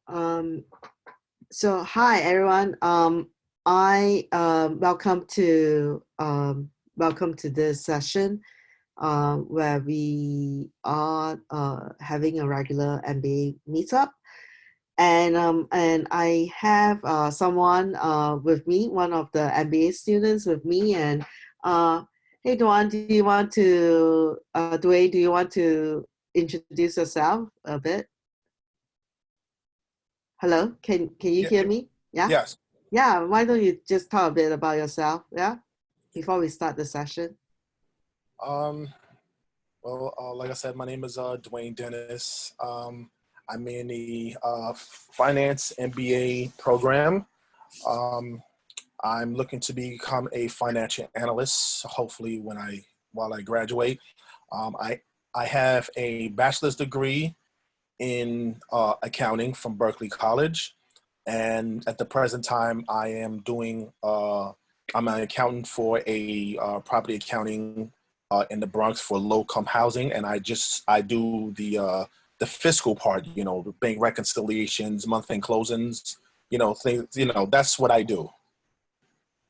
Um, so hi everyone. I welcome to this session where we are having a regular MBA meetup, and I have someone with me, one of the MBA students with me, and hey Duan, Dwayne, do you want to introduce yourself a bit? Hello, can you Yeah, hear me? Yeah? yes. Yeah, why don't you just talk a bit about yourself, yeah? Before we start the session. Um, like I said, my name is Dwayne Dennis. I'm in the finance MBA program. Um, I'm looking to become a financial analyst. Hopefully, while I graduate, um, I I have a bachelor's degree in accounting from Berkeley College, and at the present time, I am doing. I'm an accountant for a property accounting in the Bronx for low-income housing, and I do the fiscal part. The bank reconciliations, month-end closings. Things. That's what I do.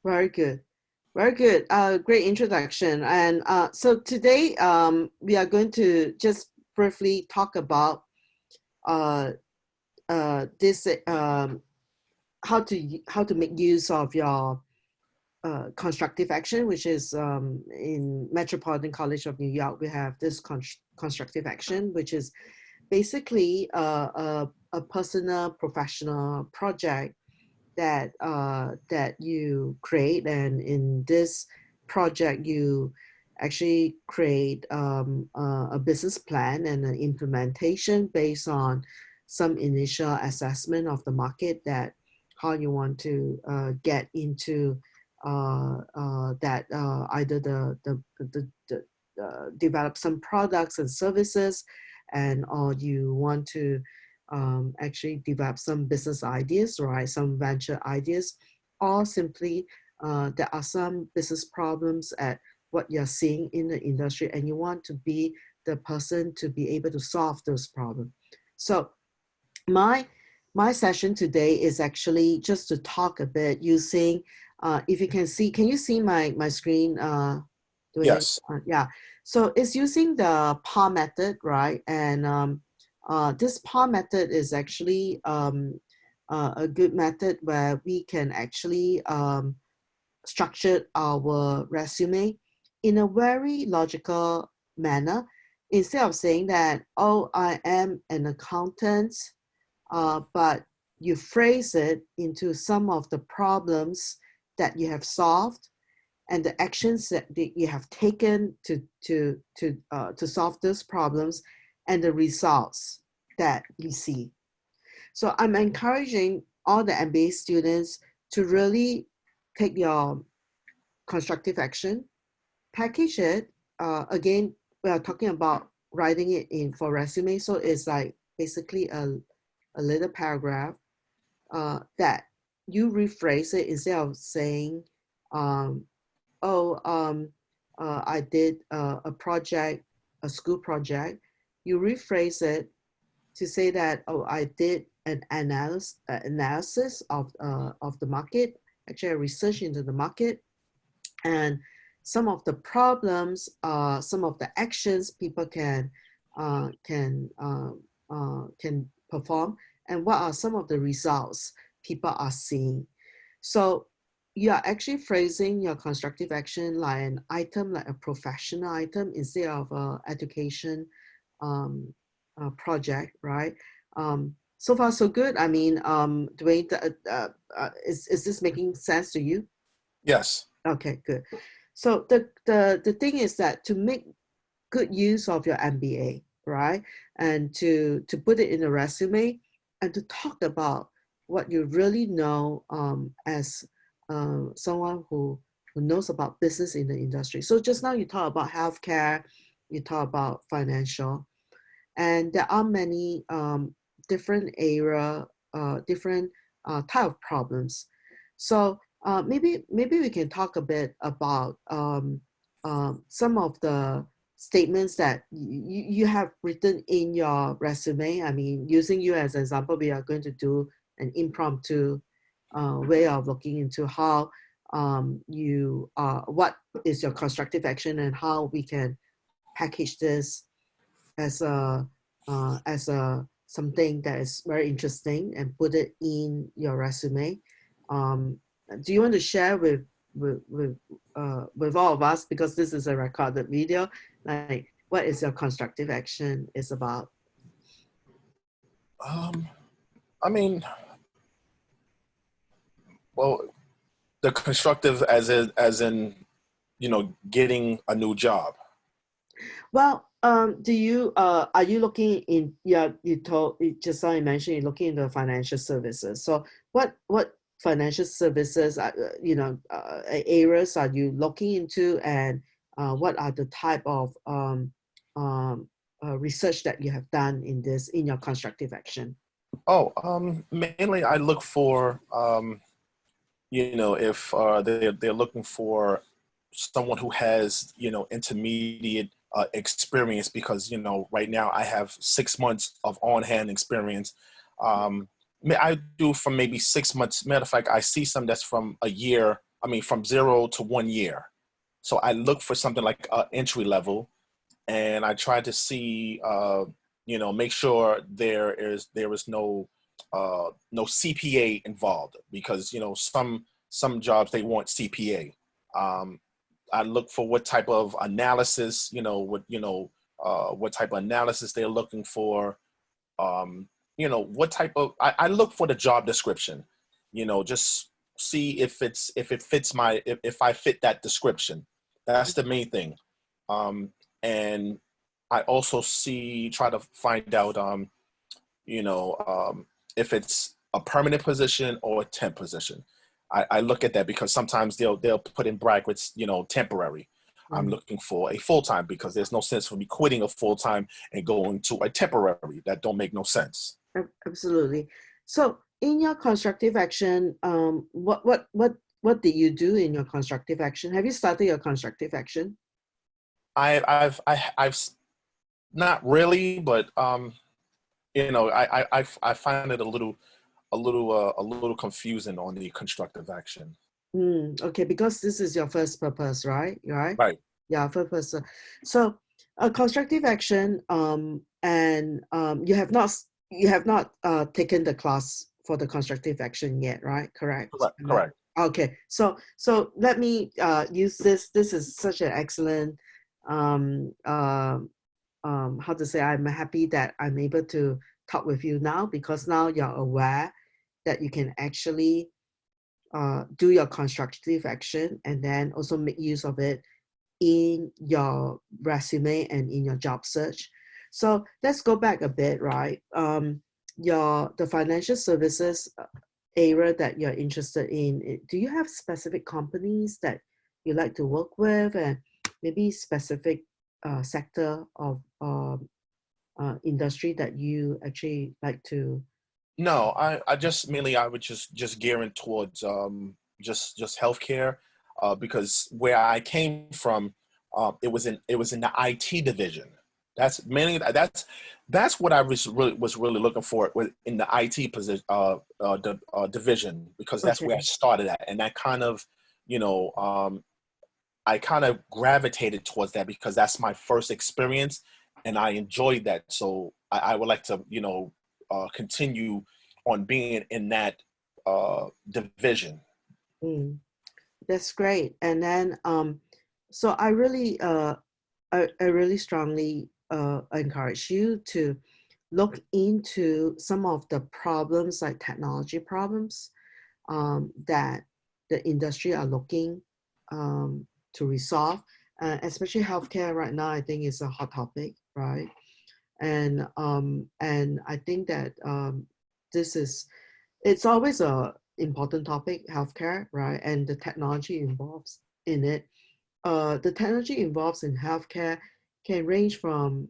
Very good. Very good. Great introduction. And so today we are going to just briefly talk about uh, this how to make use of your constructive action, which is in Metropolitan College of New York. We have this constructive action, which is basically a personal professional project that you create, and in this project you actually create a business plan and an implementation based on some initial assessment of the market, that how you want to get into that either develop some products and services, and or you want to actually develop some business ideas, right? Some venture ideas, or simply there are some business problems at what you're seeing in the industry, and you want to be the person to be able to solve those problems. So my my session today is actually just to talk a bit using, if you can you see my screen, Dwayne? Yes. Yeah. So it's using the PAR method, right? And this PAR method is actually a good method where we can actually structure our resume in a very logical manner. Instead of saying that, oh, I am an accountant, but you phrase it into some of the problems that you have solved and the actions that you have taken to solve those problems, and the results that you see. So I'm encouraging all the MBA students to really take your constructive action, package it. Again, we are talking about writing it in for resume, so it's like basically a little paragraph that you rephrase it. Instead of saying, um, oh, I did a project, a school project, you rephrase it to say that, oh, I did an analysis of the market, actually a research into the market, and some of the problems, some of the actions people can perform, and what are some of the results people are seeing. So you are actually phrasing your constructive action like an item, like a professional item, instead of a education project, right? So far, so good. I mean, Dwayne, is this making sense to you? Yes. Okay, good. So the thing is that to make good use of your MBA, right, and to put it in a resume, and to talk about what you really know as someone who knows about business in the industry. So just now you talk about healthcare, you talk about financial, and there are many different area, different type of problems. So maybe we can talk a bit about some of the statements that you have written in your resume. I mean, using you as an example, we are going to do an impromptu way of looking into how what is your constructive action and how we can package this as a something that is very interesting and put it in your resume. Um, do you want to share with all of us, because this is a recorded video, like what is your constructive action is about? Um, I mean, well, the constructive as in, getting a new job. Well, do you are you looking in? Yeah, just now you mentioned you're looking into financial services. So what financial services areas are you looking into, and what are the type of research that you have done in your constructive action? Oh, mainly I look for, if they're looking for someone who has, intermediate experience, because, right now I have 6 months of on-hand experience. I do from maybe 6 months. Matter of fact, I see some that's from a year, from 0 to 1 year. So I look for something like entry level, and I try to see, make sure there is no CPA involved, because some jobs they want CPA. I look for what type of analysis, what type of analysis they're looking for. What type of I look for the job description, just see if it fits if I fit that description. That's the main thing. And I also try to find out, you know, um, if it's a permanent position or a temp position. I look at that because sometimes they'll put in brackets, temporary. I'm Mm. looking for a full time, because there's no sense for me quitting a full time and going to a temporary. That don't make no sense. Absolutely. So in your constructive action, what did you do in your constructive action? Have you started your constructive action? I've not really, but I find it a little confusing on the constructive action. Okay, because this is your first purpose, right? Right? Right. Yeah, first person. So, constructive action, and you have not taken the class for the constructive action yet, right? Correct. Correct. Correct. Okay. Let me use this. This is such an excellent um, uh, how to say. I'm happy that I'm able to talk with you now, because now you're aware that you can actually do your constructive action and then also make use of it in your resume and in your job search. So let's go back a bit, right? The financial services area that you're interested in, do you have specific companies that you like to work with, and maybe specific sector of industry that you actually like to? No, I just mainly I would just gearing towards just healthcare, because where I came from, it was in the IT division. That's mainly that's what I was really looking for in the IT position, division, because that's where I Okay. started at, and that kind of, you know um, I kind of gravitated towards that because that's my first experience, and I enjoyed that. So I would like to, continue on being in that division. Mm. That's great. And then, so I really strongly encourage you to look into some of the problems, like technology problems, that the industry are looking to resolve. Especially healthcare right now, I think is a hot topic, right? And I think that this is it's always a important topic, healthcare, right? And the technology involves in it. The technology involves in healthcare can range from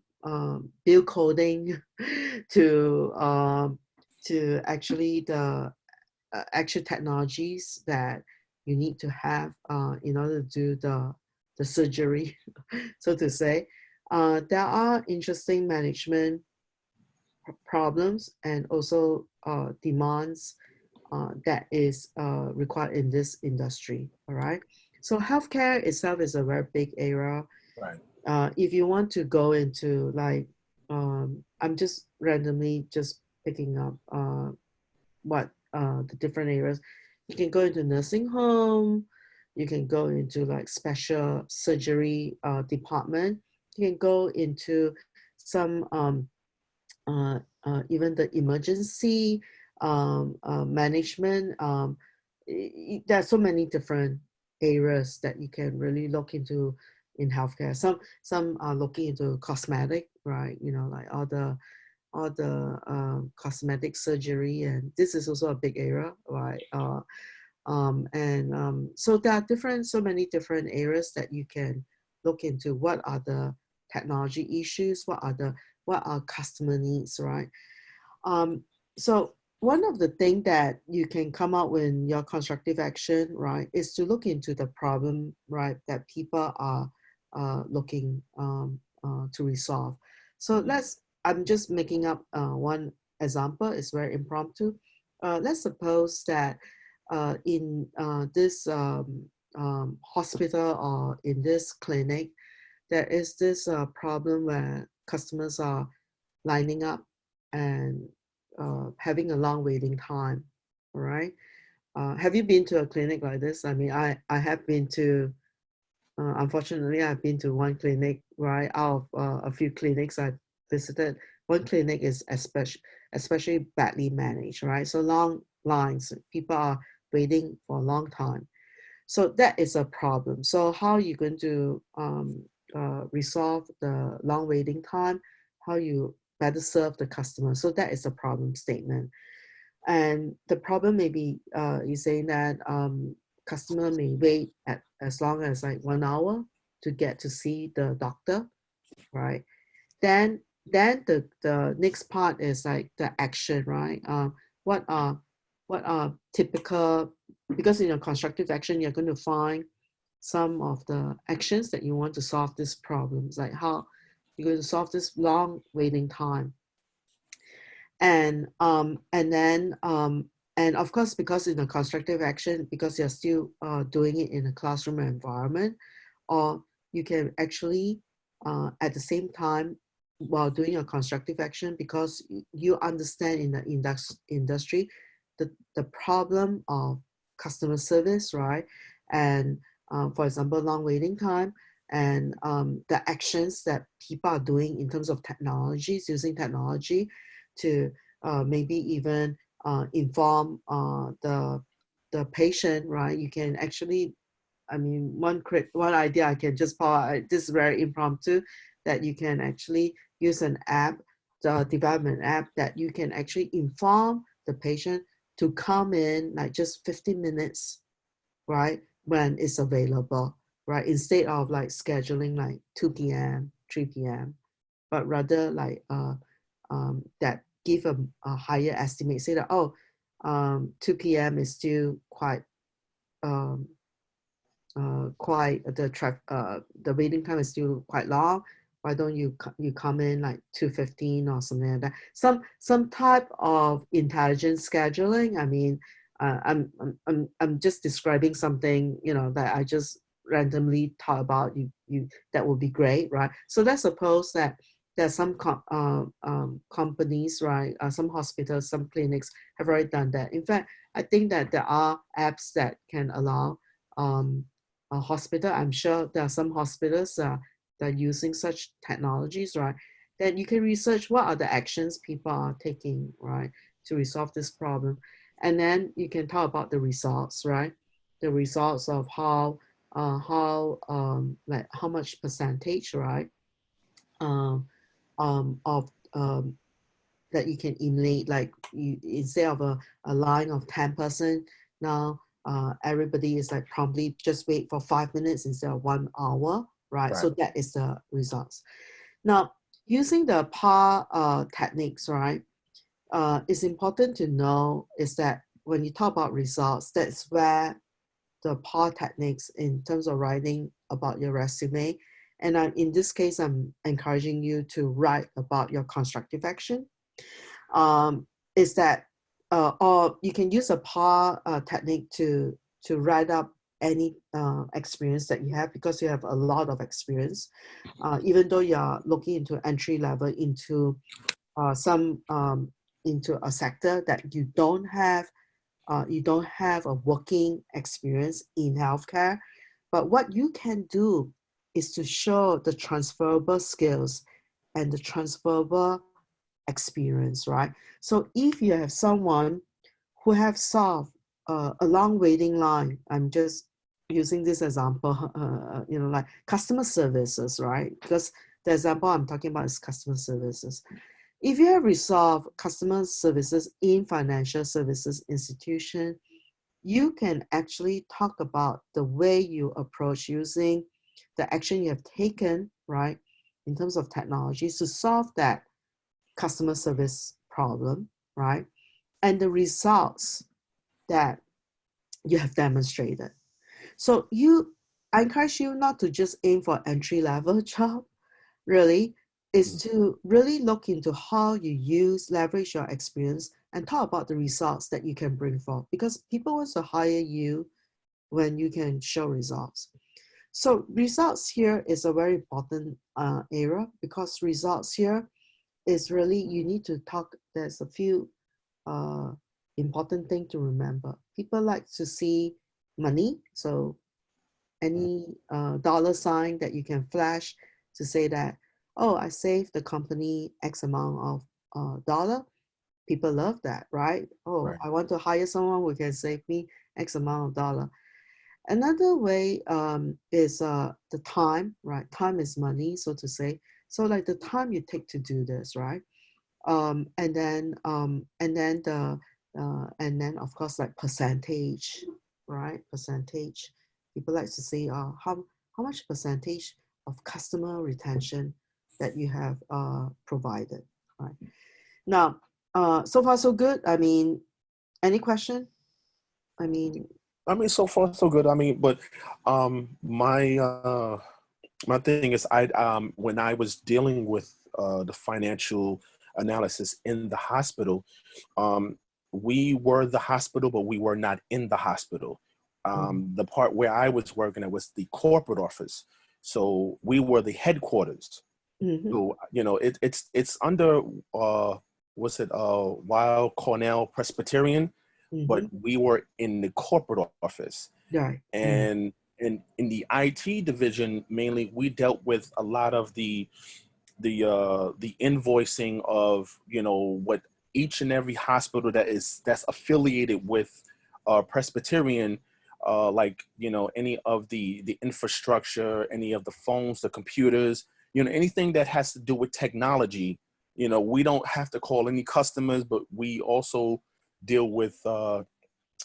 bill coding to actually the actual technologies that you need to have in order to do the surgery, so to say. There are interesting management problems and also demands that is required in this industry. All right. So healthcare itself is a very big area. Right. If you want to go into like, I'm just randomly just picking up what the different areas. You can go into nursing home. You can go into like special surgery department. You can go into some even the emergency management. There are so many different areas that you can really look into in healthcare. Some are looking into cosmetic, right? You know, like all the cosmetic surgery, and this is also a big area, right? So there are so many different areas that you can look into. What are the technology issues? What are customer needs, right? So one of the things that you can come out with your constructive action, right, is to look into the problem, right, that people are looking to resolve. So I'm just making up one example. It's very impromptu. Let's suppose that in this hospital or in this clinic, there is this problem where customers are lining up and having a long waiting time. All right. Have you been to a clinic like this? I mean, I have been to, unfortunately, I've been to one clinic, right? Out of a few clinics I've visited. One clinic is especially badly managed, right? So long lines, people are waiting for a long time. So that is a problem. So how are you going to resolve the long waiting time? How you better serve the customer? So that is a problem statement. And the problem may be is saying that customer may wait at as long as like 1 hour to get to see the doctor, right? Then the next part is like the action, right? What are what are typical, because in your constructive action you're going to find some of the actions that you want to solve these problems, like how you're going to solve this long waiting time. And then and of course, because in a constructive action, because you're still doing it in a classroom environment, or you can actually at the same time while doing a constructive action, because you understand in the industry the problem of customer service, right? And for example, long waiting time, and the actions that people are doing in terms of technologies, using technology to maybe even inform the patient, right? You can actually, I mean, one idea I can just this is very impromptu, that you can actually use an app, the development app, that you can actually inform the patient to come in like just 15 minutes, right? When it's available, right? Instead of like scheduling like 2 p.m., 3 p.m., but rather like that give a higher estimate, say that, oh, 2 p.m. is still um, quite the waiting time is still quite long. Why don't you come in like 2:15 or something like that? Some type of intelligent scheduling. I mean, I'm just describing something, you know, that I just randomly thought about. You that would be great, right? So let's suppose that there are some companies, right? Some hospitals, some clinics have already done that. In fact, I think that there are apps that can allow a hospital. I'm sure there are some hospitals that are using such technologies, right? Then you can research what are the actions people are taking, right, to resolve this problem. And then you can talk about the results, right? The results of like how much percentage, right? Of that you can eliminate, like you, instead of a line of 10%, now everybody is like promptly just wait for 5 minutes instead of 1 hour, right? Right. So that is the results. Now, using the PAR techniques, right, it's important to know is that when you talk about results, that's where the PAR techniques in terms of writing about your resume And in this case, I'm encouraging you to write about your constructive action. Is that, or you can use a PAR technique to write up any experience that you have, because you have a lot of experience. Even though you're looking into entry level into into a sector that you don't have a working experience in healthcare, but what you can do is to show the transferable skills and the transferable experience, right? So if you have someone who have solved a long waiting line, I'm just using this example, like customer services, right? Because the example I'm talking about is customer services. If you have resolved customer services in financial services institution, you can actually talk about the way you approach using the action you have taken, right, in terms of technologies to solve that customer service problem, right, and the results that you have demonstrated. So I encourage you not to just aim for entry level job, really, is to really look into how you leverage your experience and talk about the results that you can bring forth, because people want to hire you when you can show results. So results here is a very important area, because results here is really, you need to talk, there's a few important thing to remember. People like to see money, so any dollar sign that you can flash to say that, oh, I saved the company X amount of dollar. People love that, right? Oh, Right. I want to hire someone who can save me X amount of dollar. Another way is the time, right? Time is money, so to say. So like the time you take to do this, right? And then of course like percentage, right? Percentage. People like to see how much percentage of customer retention that you have provided, right? Now, so far so good. I mean, any question? I mean, So far so good. But my my thing is, when I was dealing with the financial analysis in the hospital, we were the hospital, but we were not in the hospital. The part where I was working, it was the corporate office, so we were the headquarters. mm-hmm, So it's under what's it Weill Cornell Presbyterian, but mm-hmm, we were in the corporate office. right. And in the IT division, mainly, we dealt with a lot of the invoicing of, what each and every hospital that's affiliated with Presbyterian, like, any of the infrastructure, any of the phones, the computers, anything that has to do with technology. We don't have to call any customers, but we also deal with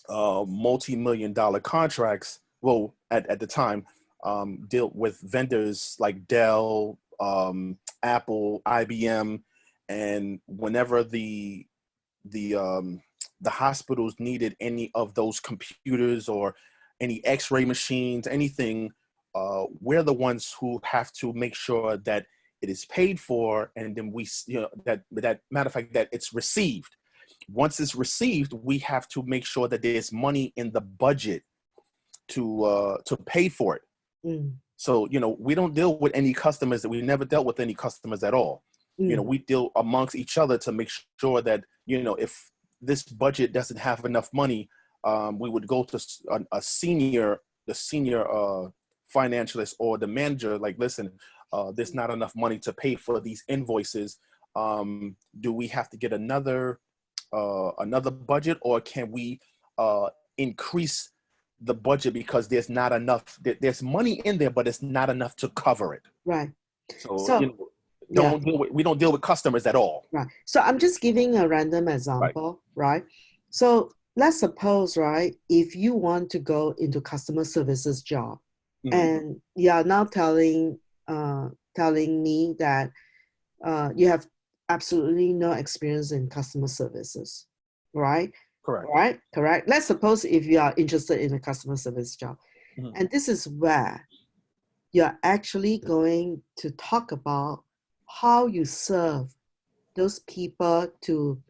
multi-million-dollar contracts. Well, at the time, deal with vendors like Dell, Apple, IBM, and whenever the hospitals needed any of those computers or any X-ray machines, anything, we're the ones who have to make sure that it is paid for, and then that matter of fact, that it's received. Once it's received, we have to make sure that there's money in the budget to pay for it. Mm, So, we don't deal with any customers, that we never dealt with any customers at all. mm, We deal amongst each other to make sure that, if this budget doesn't have enough money, we would go to the senior financialist or the manager, like, listen, there's not enough money to pay for these invoices. Do we have to get another budget, or can we increase the budget, because there's not enough, there's money in there, but it's not enough to cover it. right. So, So yeah. we don't deal with customers at all. Right. So I'm just giving a random Right. example, right? So let's suppose, right, if you want to go into customer services job, Mm-hmm. and you are now telling me that you have absolutely no experience in customer services, right? Correct. Right? Correct. Let's suppose if you are interested in a customer service job, Mm-hmm. and this is where you're actually going to talk about how you serve those people to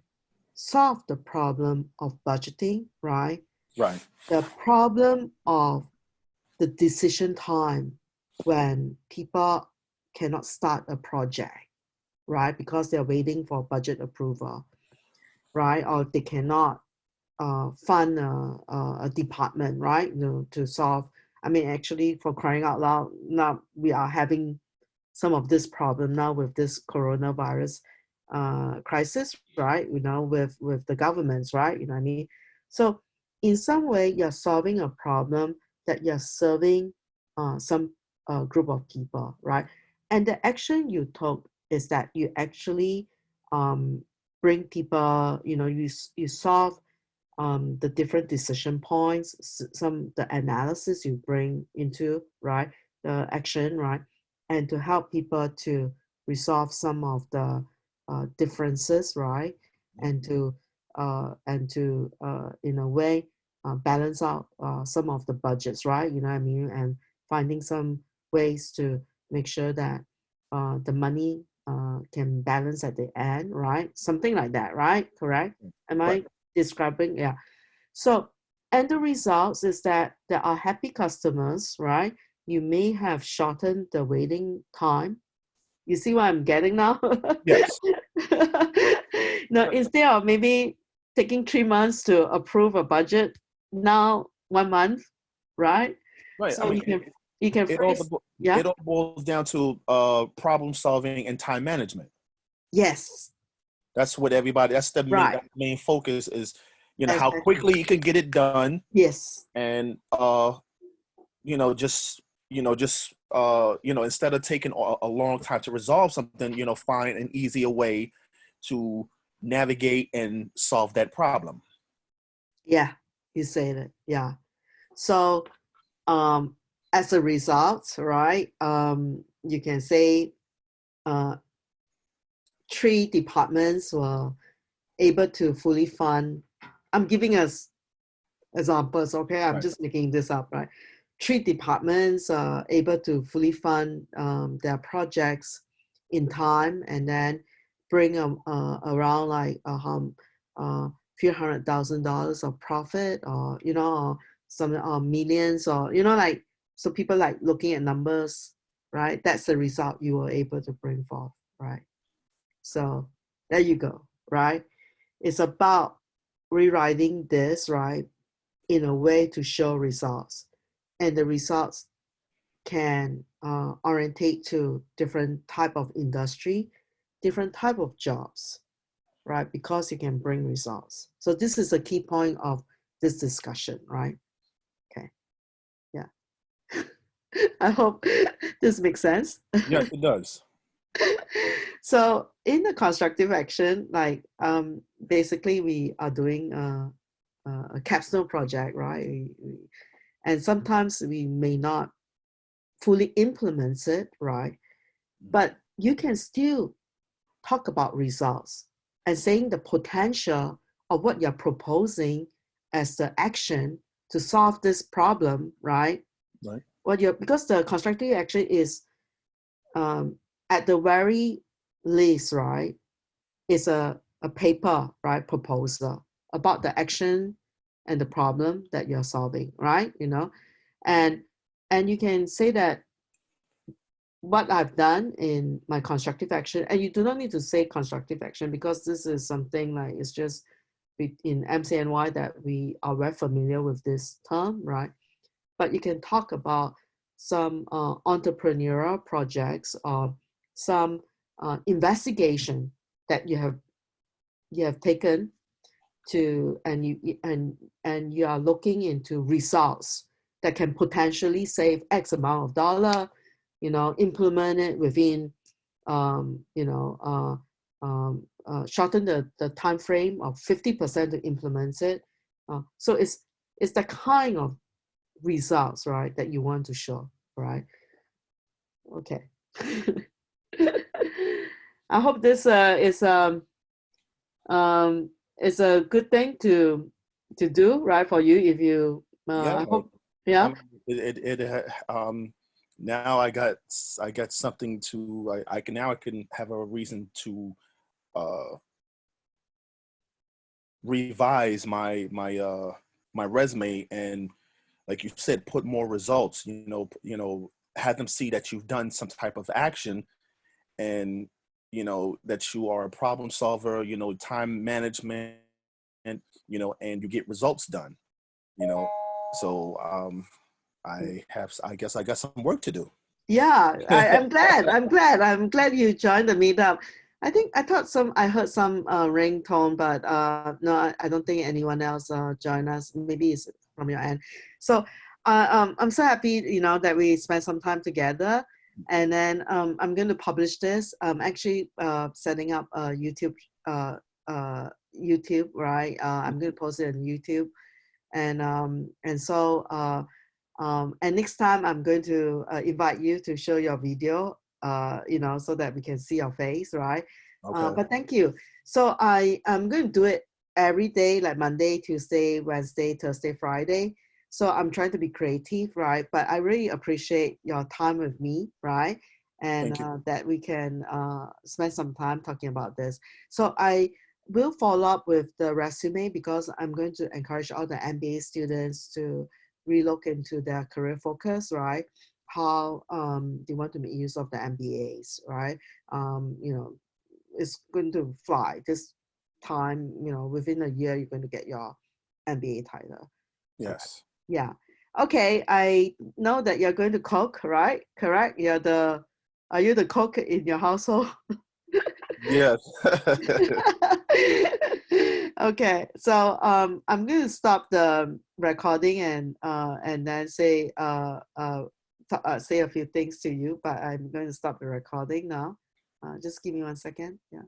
solve the problem of budgeting, right? Right. The problem of the decision time when people cannot start a project, right? Because they're waiting for budget approval, right? Or they cannot fund a department, right? You know, to solve. I mean, actually, for crying out loud, now we are having some of this problem now with this coronavirus crisis, right? You know, with the governments, right? You know what I mean? So in some way, you're solving a problem that you're serving some group of people, right? And the action you took is that you actually um, bring people, you know, you solve the different decision points, some the analysis you bring into, right, the action, right, and to help people to resolve some of the differences, right, and to in a way balance out some of the budgets, right, you know what I mean, and finding some ways to make sure that the money can balance at the end, right, something like that, right, correct? Am Right. I describing? Yeah. So, and the results is that there are happy customers, right? You may have shortened the waiting time. You see what I'm getting now? Yes. No, instead of maybe taking 3 months to approve a budget, now 1 month, right? Right. I So mean, you can it all freeze, yeah? it all boils down to problem solving and time management. Yes, That's what everybody. That's the right. main focus is, how Exactly. quickly you can get it done, Yes. and just instead of taking a long time to resolve something, find an easier way to navigate and solve that problem. Yeah, you say that. Yeah. So um, as a result, right, you can say uh, three departments were able to fully fund. I'm giving us examples, okay? I'm Right. just making this up, right? Three departments are able to fully fund their projects in time and then bring around like few $100,000 of profit, or or some millions, or like, so people like looking at numbers, right? That's the result you were able to bring forth, right? So there you go, right? It's about rewriting this, right, in a way to show results. And the results can orientate to different type of industry, different type of jobs, right? Because you can bring results. So this is a key point of this discussion, right? Okay, yeah. I hope this makes sense. Yes, it does. So in the constructive action, like basically we are doing a capstone project, right? And sometimes we may not fully implement it, right? But you can still talk about results and saying the potential of what you're proposing as the action to solve this problem, right? Right. Because the constructive action is at the very least, right? It's a paper, right, proposal about the action and the problem that you're solving, right? And and you can say that what I've done in my constructive action, and you do not need to say constructive action because this is something like it's just in MCNY that we are very familiar with this term, right? But you can talk about some entrepreneurial projects or some investigation that you have taken to, and you are looking into results that can potentially save X amount of dollar, implement it within shorten the time frame of 50% to implement it. So it's the kind of results, right, that you want to show, right? Okay. I hope this is a good thing to do, right, for you if you Yeah. I hope, I yeah. mean, now I got something to, I can have a reason to revise my resume, and like you said, put more results, have them see that you've done some type of action, and that you are a problem solver, time management, and and you get results done, so I guess I got some work to do. Yeah, I'm glad. I'm glad you joined the meetup. I heard some ringtone, but no, I don't think anyone else joined us. Maybe it's from your end. So I'm so happy, that we spent some time together. And then I'm going to publish this. I'm actually setting up a YouTube, right? I'm going to post it on YouTube, and so. And next time I'm going to invite you to show your video, so that we can see your face, right? Okay. But thank you. So I'm going to do it every day, like Monday, Tuesday, Wednesday, Thursday, Friday. So I'm trying to be creative, right? But I really appreciate your time with me, right? And Thank you. that we can spend some time talking about this. So I will follow up with the resume, because I'm going to encourage all the MBA students to relook into their career focus, right? How they want to make use of the MBAs, right? It's going to fly this time. Within a year, you're going to get your MBA title. Yes. Yeah. Okay. I know that you're going to cook, right? Correct. Are you the cook in your household? Yes. Okay, so I'm going to stop the recording and then say say a few things to you, but I'm going to stop the recording now. Just give me 1 second. Yeah.